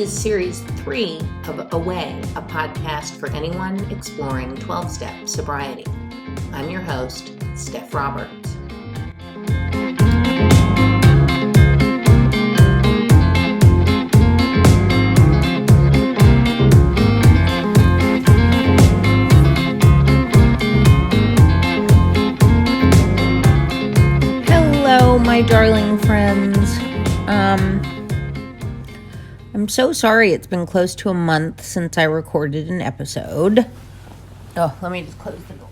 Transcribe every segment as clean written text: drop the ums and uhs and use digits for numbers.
is series 3 of Away, a podcast for anyone exploring 12-step sobriety. I'm your host, Steph Roberts. Hello, my darling friends. I'm so sorry it's been close to a month since I recorded an episode. Oh, let me just close the door.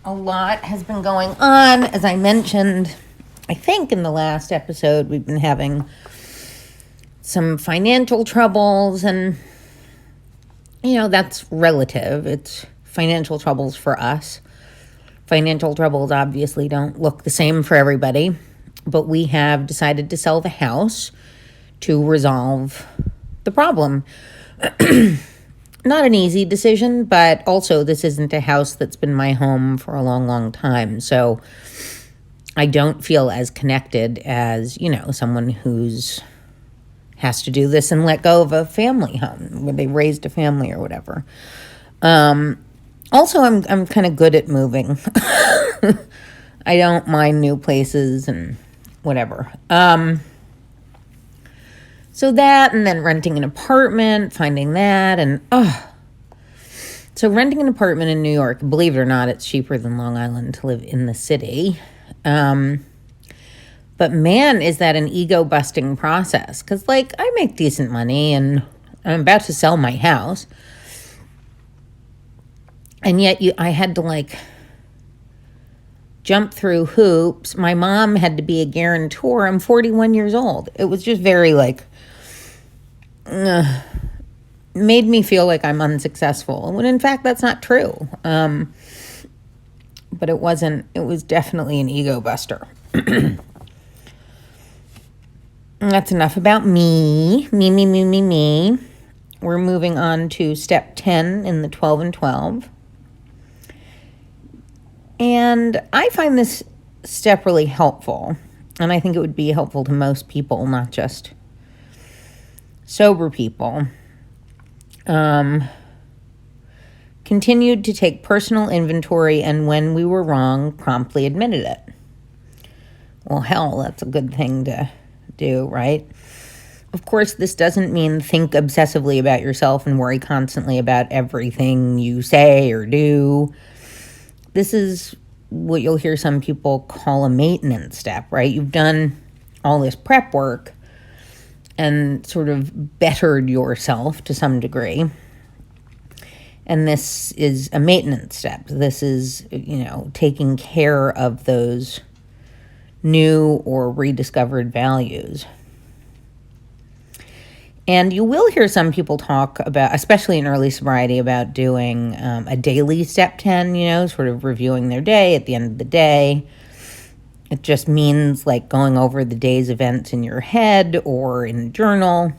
A lot has been going on. As I mentioned, I think in the last episode, we've been having some financial troubles, and, you know, that's relative. It's financial troubles for us. Financial troubles obviously don't look the same for everybody, but we have decided to sell the house to resolve the problem. Not an easy decision, but also this isn't a house that's been my home for a long, long time. So I don't feel as connected as, you know, someone who's has to do this and let go of a family home where they raised a family or whatever. Also, I'm kind of good at moving. I don't mind new places and whatever. So that, and then renting an apartment, finding that, and so renting an apartment in New York, believe it or not, it's cheaper than Long Island to live in the city. But man, is that an ego-busting process. Because, like, I make decent money, and I'm about to sell my house. And yet I had to, like, jump through hoops. My mom had to be a guarantor. I'm 41 years old. It was just very, like, made me feel like I'm unsuccessful. When in fact, that's not true. But it wasn't. It was definitely an ego buster. That's enough about me. Me. We're moving on to step 10 in the 12 and 12. And I find this step really helpful. And I think it would be helpful to most people, not just sober people. Continued to take personal inventory, and when we were wrong, promptly admitted it. Well, hell, that's a good thing to do, right? Of course, this doesn't mean think obsessively about yourself and worry constantly about everything you say or do. This is what you'll hear some people call a maintenance step, right? You've done all this prep work and sort of bettered yourself to some degree. And this is a maintenance step. This is, you know, taking care of those new or rediscovered values. And you will hear some people talk about, especially in early sobriety, about doing a daily step 10, you know, sort of reviewing their day at the end of the day. It just means like going over the day's events in your head or in a journal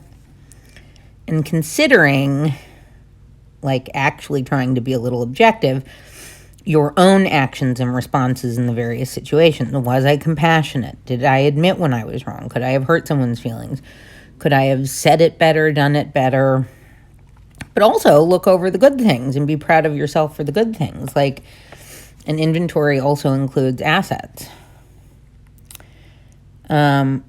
and considering, like actually trying to be a little objective, your own actions and responses in the various situations. Was I compassionate? Did I admit when I was wrong? Could I have hurt someone's feelings? Could I have said it better, done it better? But also look over the good things and be proud of yourself for the good things. Like, an inventory also includes assets. But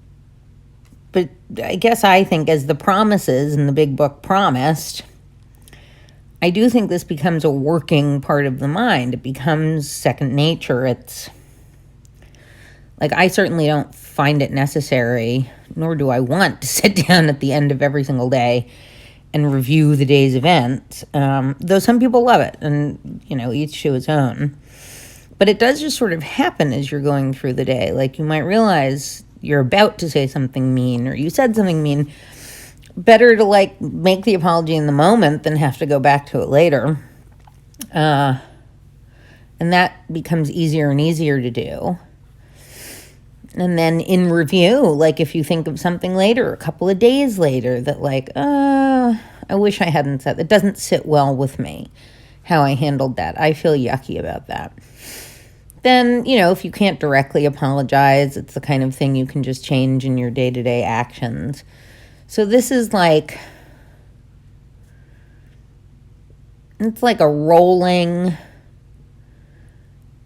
I guess I think as the promises in the big book promised, I do think this becomes a working part of the mind. It becomes second nature. It's like, I certainly don't find it necessary, nor do I want to sit down at the end of every single day and review the day's events, though some people love it, and, you know, each to his own. But it does just sort of happen as you're going through the day. Like, you might realize you're about to say something mean, or you said something mean. Better to, like, make the apology in the moment than have to go back to it later. And that becomes easier and easier to do. And then in review, like, if you think of something later, a couple of days later, that, like, I wish I hadn't said that. It doesn't sit well with me. how I handled that. I feel yucky about that. Then, if you can't directly apologize, it's the kind of thing you can just change in your day-to-day actions. So this is it's like a rolling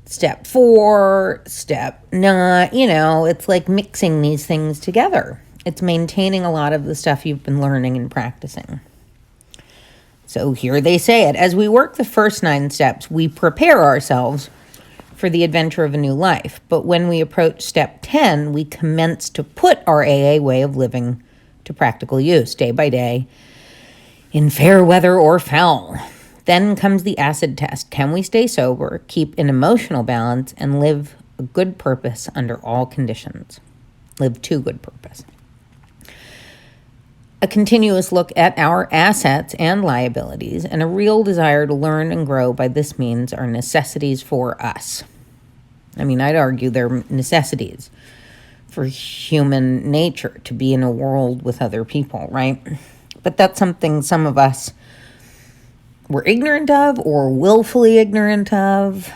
step 4, step 9, it's like mixing these things together. It's maintaining a lot of the stuff you've been learning and practicing. So here they say it. As we work the first 9 steps, we prepare ourselves for the adventure of a new life. But when we approach step 10, we commence to put our AA way of living to practical use, day by day, in fair weather or foul. Then comes the acid test. Can we stay sober, keep an emotional balance, and live a good purpose under all conditions? Live to good purpose. A continuous look at our assets and liabilities, and a real desire to learn and grow by this means are necessities for us. I mean, I'd argue they're necessities for human nature to be in a world with other people, right? But that's something some of us were ignorant of or willfully ignorant of.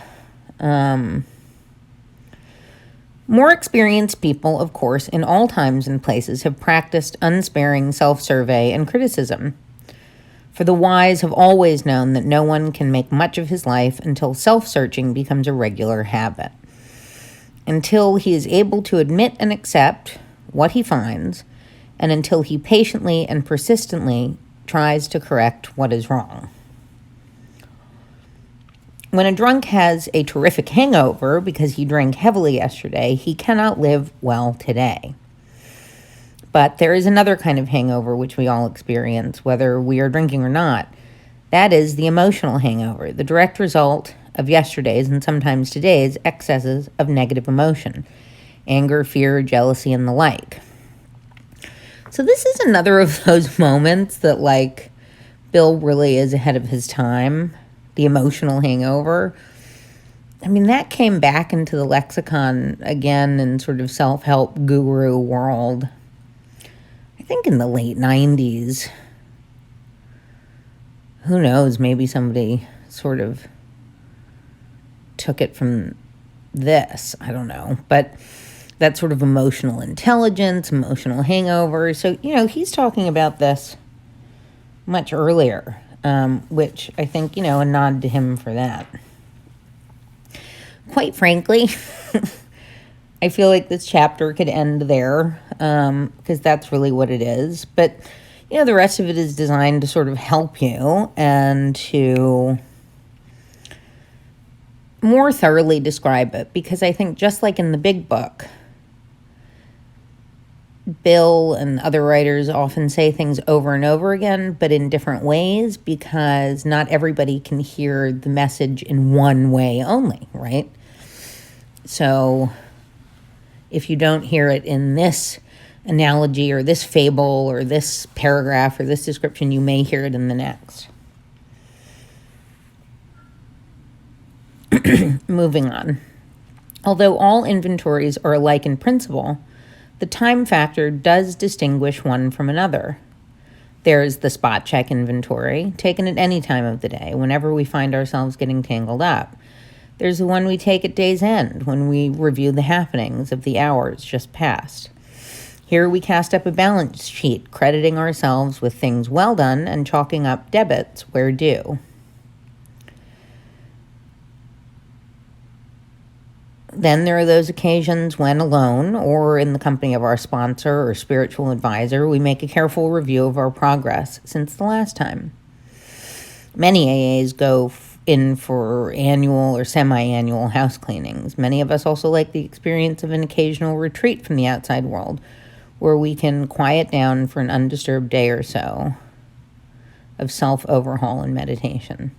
More experienced people, of course, in all times and places have practiced unsparing self-survey and criticism. For the wise have always known that no one can make much of his life until self-searching becomes a regular habit. Until he is able to admit and accept what he finds, and until he patiently and persistently tries to correct what is wrong. When a drunk has a terrific hangover because he drank heavily yesterday, he cannot live well today. But there is another kind of hangover which we all experience, whether we are drinking or not. That is the emotional hangover, the direct result of yesterday's and sometimes today's excesses of negative emotion, anger, fear, jealousy, and the like. So this is another of those moments that, Bill really is ahead of his time. The emotional hangover. I mean, that came back into the lexicon again in sort of self-help guru world, I think in the late 90s. Who knows, maybe somebody sort of took it from this, I don't know. But that sort of emotional intelligence, emotional hangover. So, he's talking about this much earlier. Which I think, a nod to him for that. Quite frankly, I feel like this chapter could end there, because that's really what it is. But, the rest of it is designed to sort of help you and to more thoroughly describe it. Because I think just like in the big book, Bill and other writers often say things over and over again, but in different ways, because not everybody can hear the message in one way only, right? So if you don't hear it in this analogy or this fable or this paragraph or this description, you may hear it in the next. Moving on. Although all inventories are alike in principle, the time factor does distinguish one from another. There's the spot check inventory, taken at any time of the day, whenever we find ourselves getting tangled up. There's the one we take at day's end, when we review the happenings of the hours just past. Here we cast up a balance sheet, crediting ourselves with things well done and chalking up debits where due. Then there are those occasions when alone or in the company of our sponsor or spiritual advisor, we make a careful review of our progress since the last time. Many AAs go in for annual or semi-annual house cleanings. Many of us also like the experience of an occasional retreat from the outside world where we can quiet down for an undisturbed day or so of self-overhaul and meditation.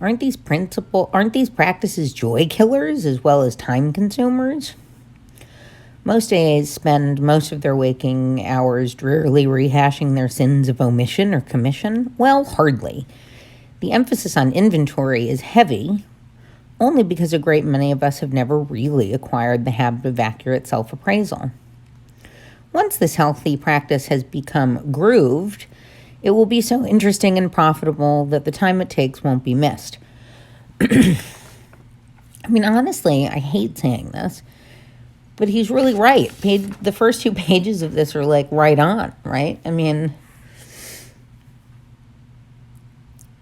Aren't these practices joy killers as well as time consumers? Most AAs spend most of their waking hours drearily rehashing their sins of omission or commission. Well, hardly. The emphasis on inventory is heavy, only because a great many of us have never really acquired the habit of accurate self-appraisal. Once this healthy practice has become grooved, It will be so interesting and profitable that the time it takes won't be missed. I mean, honestly, I hate saying this, but he's really right. The first 2 pages of this are like right on, right? I mean,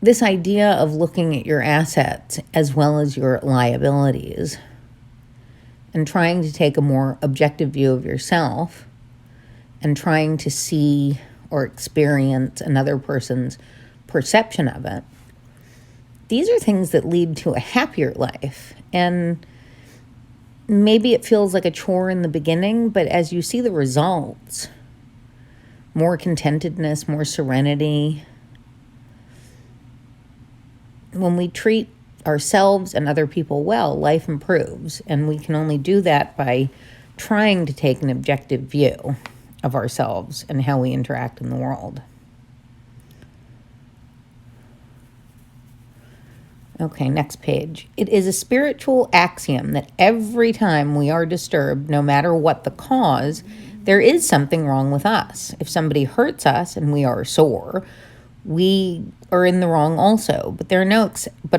this idea of looking at your assets as well as your liabilities and trying to take a more objective view of yourself and trying to see or experience another person's perception of it. These are things that lead to a happier life. And maybe it feels like a chore in the beginning, but as you see the results, more contentedness, more serenity. When we treat ourselves and other people well, life improves. And we can only do that by trying to take an objective view of ourselves and how we interact in the world. Okay, next page. It is a spiritual axiom that every time we are disturbed, no matter what the cause, there is something wrong with us. If somebody hurts us and we are sore, we are in the wrong also. But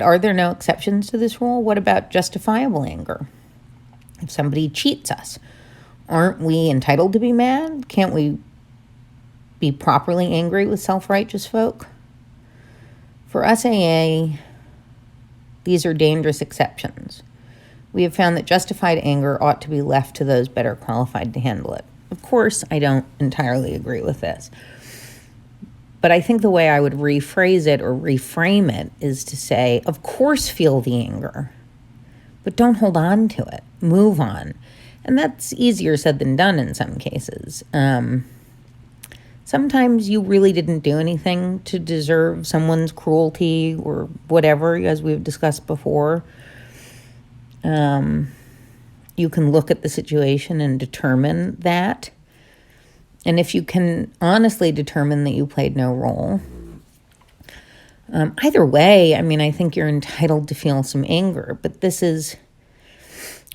are there no exceptions to this rule? What about justifiable anger? If somebody cheats us, aren't we entitled to be mad? Can't we be properly angry with self-righteous folk? For us AA, these are dangerous exceptions. We have found that justified anger ought to be left to those better qualified to handle it. Of course, I don't entirely agree with this. But I think the way I would rephrase it or reframe it is to say, of course, feel the anger, but don't hold on to it. Move on. And that's easier said than done in some cases. Sometimes you really didn't do anything to deserve someone's cruelty or whatever, as we've discussed before. You can look at the situation and determine that. And if you can honestly determine that you played no role, either way, I mean, I think you're entitled to feel some anger. But this is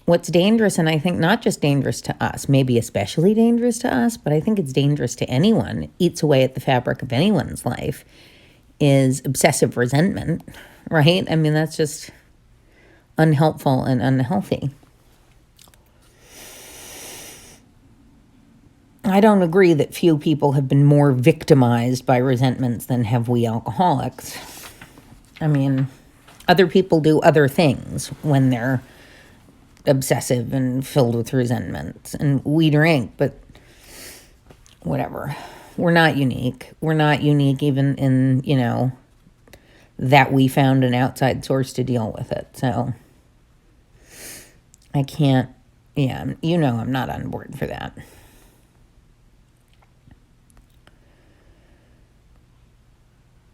what's dangerous, and I think not just dangerous to us, maybe especially dangerous to us, but I think it's dangerous to anyone, eats away at the fabric of anyone's life, is obsessive resentment, right? I mean, that's just unhelpful and unhealthy. I don't agree that few people have been more victimized by resentments than have we alcoholics. I mean, other people do other things when they're obsessive and filled with resentment, and we drink, but whatever. We're not unique. We're not unique even in, that we found an outside source to deal with it. So I can't, I'm not on board for that.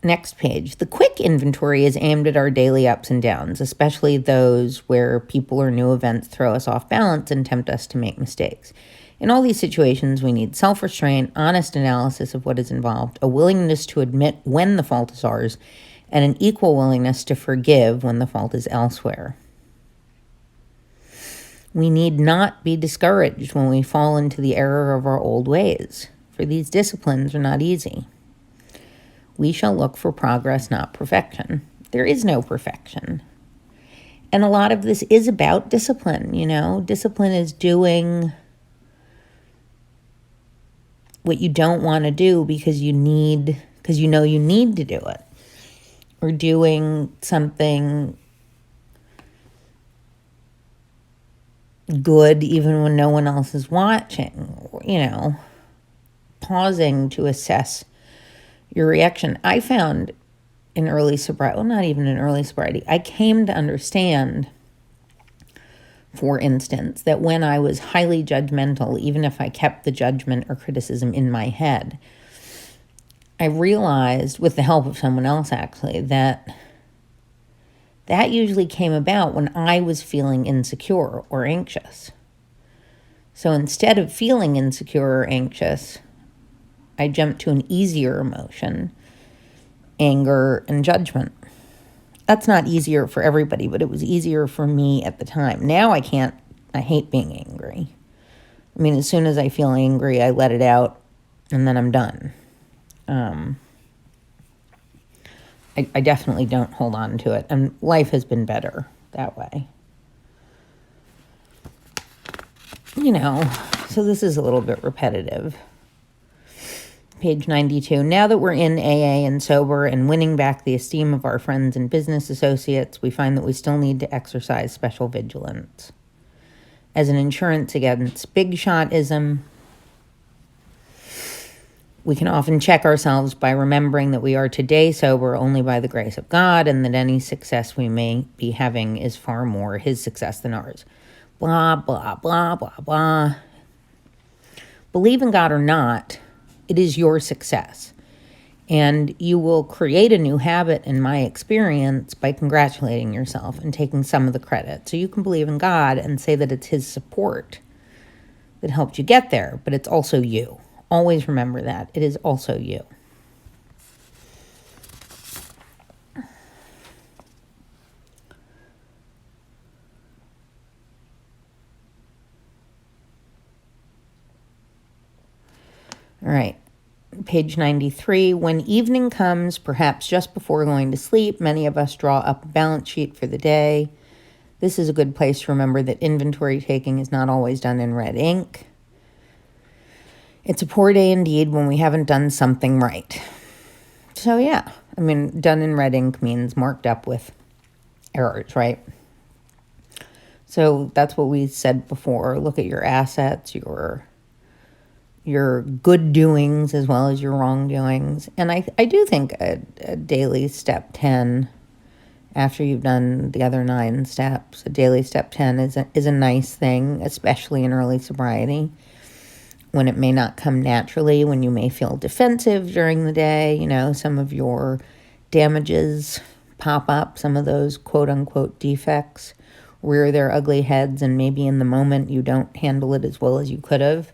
Next page. The quick inventory is aimed at our daily ups and downs, especially those where people or new events throw us off balance and tempt us to make mistakes. In all these situations, we need self-restraint, honest analysis of what is involved, a willingness to admit when the fault is ours, and an equal willingness to forgive when the fault is elsewhere. We need not be discouraged when we fall into the error of our old ways, for these disciplines are not easy. We shall look for progress, not perfection. There is no perfection. And a lot of this is about discipline, Discipline is doing what you don't want to do because you need to do it. Or doing something good even when no one else is watching, pausing to assess your reaction. I found in early sobriety, well, not even in early sobriety, I came to understand, for instance, that when I was highly judgmental, even if I kept the judgment or criticism in my head, I realized, with the help of someone else actually, that usually came about when I was feeling insecure or anxious. So instead of feeling insecure or anxious, I jumped to an easier emotion, anger and judgment. That's not easier for everybody, but it was easier for me at the time. Now I hate being angry. I mean, as soon as I feel angry, I let it out and then I'm done. I definitely don't hold on to it. And life has been better that way. So this is a little bit repetitive. Page 92. Now that we're in AA and sober and winning back the esteem of our friends and business associates, we find that we still need to exercise special vigilance. As an insurance against big shotism, we can often check ourselves by remembering that we are today sober only by the grace of God, and that any success we may be having is far more His success than ours. Blah, blah, blah, blah, blah. Believe in God or not, it is your success. And you will create a new habit, in my experience, by congratulating yourself and taking some of the credit. So you can believe in God and say that it's His support that helped you get there, but it's also you. Always remember that. It is also you. All right. Page 93. When evening comes, perhaps just before going to sleep, many of us draw up a balance sheet for the day. This is a good place to remember that inventory taking is not always done in red ink. It's a poor day indeed when we haven't done something right. So yeah, done in red ink means marked up with errors, right? So that's what we said before. Look at your assets, your good doings as well as your wrongdoings. And I do think a daily step 10, after you've done the other 9 steps, a daily step 10 is a nice thing, especially in early sobriety, when it may not come naturally, when you may feel defensive during the day. Some of your damages pop up, some of those quote-unquote defects rear their ugly heads, and maybe in the moment you don't handle it as well as you could have.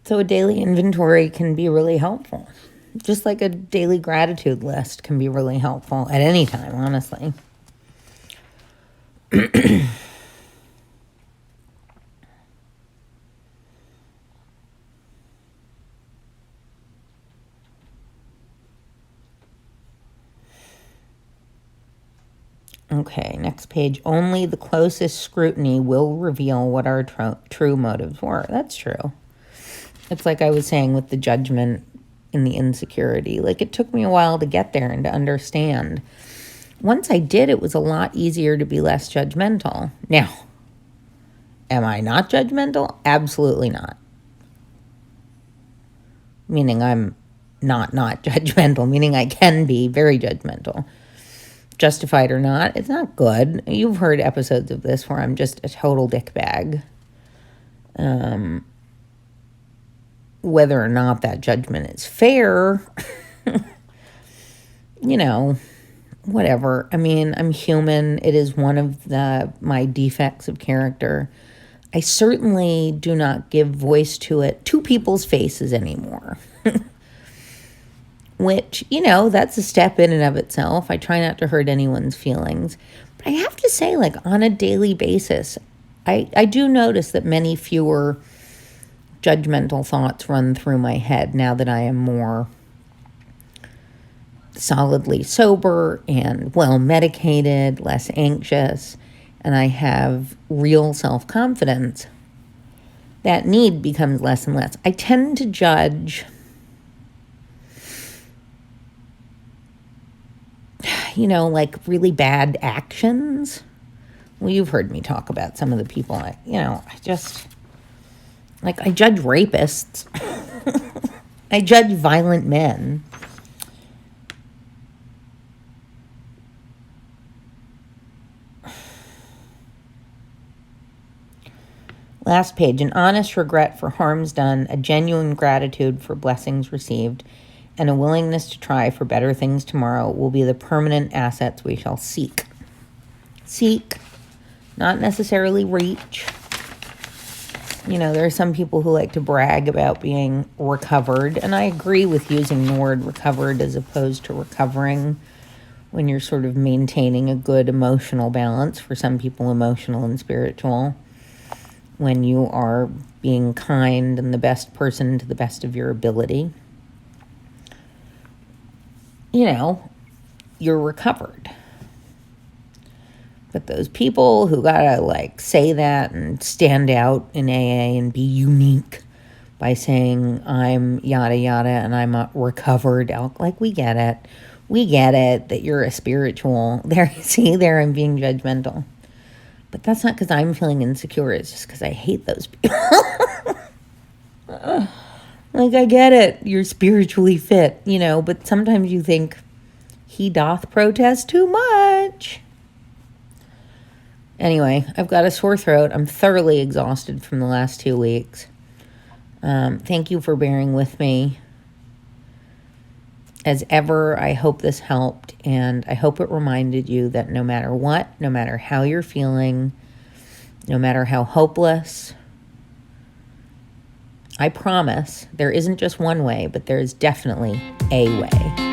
So a daily inventory can be really helpful. Just like a daily gratitude list can be really helpful at any time, honestly. Okay, next page. Only the closest scrutiny will reveal what our true motives were. That's true. It's like I was saying with the judgment and the insecurity. Like, it took me a while to get there and to understand. Once I did, it was a lot easier to be less judgmental. Now, am I not judgmental? Absolutely not. Meaning I'm not judgmental, meaning I can be very judgmental. Justified or not, it's not good. You've heard episodes of this where I'm just a total dickbag. Whether or not that judgment is fair, whatever. I'm human. It is one of my defects of character. I certainly do not give voice to it to people's faces anymore. Which, that's a step in and of itself. I try not to hurt anyone's feelings. But I have to say, on a daily basis, I do notice that many fewer judgmental thoughts run through my head now that I am more solidly sober and well-medicated, less anxious, and I have real self-confidence. That need becomes less and less. I tend to judge really bad actions. Well, you've heard me talk about some of the people I judge rapists. I judge violent men. Last page. An honest regret for harms done, a genuine gratitude for blessings received, and a willingness to try for better things tomorrow will be the permanent assets we shall seek. Seek, not necessarily reach. There are some people who like to brag about being recovered, and I agree with using the word recovered as opposed to recovering when you're sort of maintaining a good emotional balance. For some people, emotional and spiritual. When you are being kind and the best person to the best of your ability. you're recovered. But those people who gotta like say that and stand out in AA and be unique by saying I'm yada yada and I'm a recovered like we get it. We get it that you're a spiritual. There, see, there I'm being judgmental. But that's not because I'm feeling insecure. It's just because I hate those people. Like, I get it. You're spiritually fit, but sometimes you think he doth protest too much. Anyway, I've got a sore throat. I'm thoroughly exhausted from the last 2 weeks. Thank you for bearing with me. As ever, I hope this helped, and I hope it reminded you that no matter what, no matter how you're feeling, no matter how hopeless, I promise there isn't just one way, but there is definitely a way.